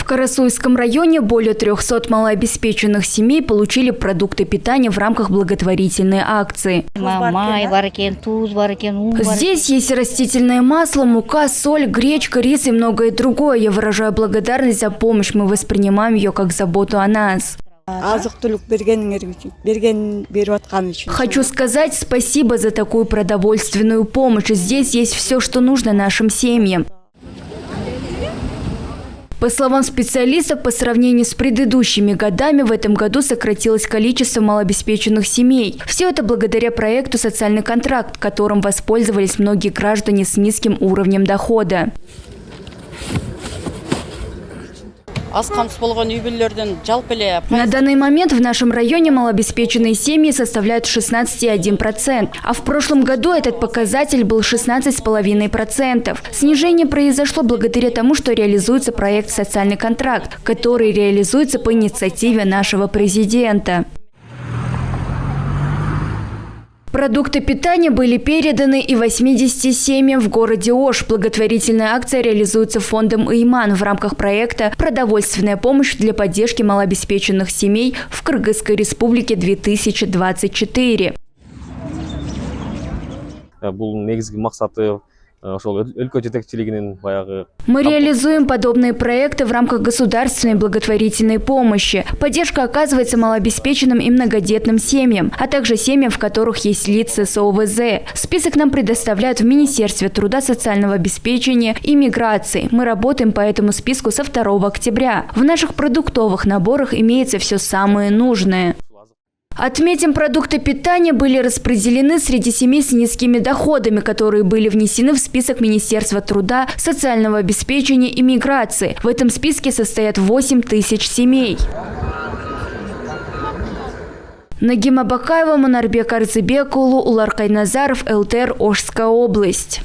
В Карасуйском районе более 300 малообеспеченных семей получили продукты питания в рамках благотворительной акции. Здесь есть растительное масло, мука, соль, гречка, рис и многое другое. Я выражаю благодарность за помощь. Мы воспринимаем ее как заботу о нас. Хочу сказать спасибо за такую продовольственную помощь. Здесь есть все, что нужно нашим семьям. По словам специалистов, по сравнению с предыдущими годами, в этом году сократилось количество малообеспеченных семей. Все это благодаря проекту «Социальный контракт», которым воспользовались многие граждане с низким уровнем дохода. На данный момент в нашем районе малообеспеченные семьи составляют 16,1%, а в прошлом году этот показатель был 16,5%. Снижение произошло благодаря тому, что реализуется проект «Социальный контракт», который реализуется по инициативе нашего президента. Продукты питания были переданы и 80 семьям в городе Ош. Благотворительная акция реализуется фондом «Иман» в рамках проекта «Продовольственная помощь для поддержки малообеспеченных семей в Кыргызской республике-2024». Мы реализуем подобные проекты в рамках государственной благотворительной помощи. Поддержка оказывается малообеспеченным и многодетным семьям, а также семьям, в которых есть лица с ОВЗ. Список нам предоставляют в Министерстве труда, социального обеспечения и миграции. Мы работаем по этому списку со 2 октября. В наших продуктовых наборах имеется все самое нужное. Отметим, продукты питания были распределены среди семей с низкими доходами, которые были внесены в список Министерства труда, социального обеспечения и миграции. В этом списке состоят 8 тысяч семей. Нагима Бакаева, Манарбек Арзыбекулу, Улар Кайназаров, ЛТР, Ошская область.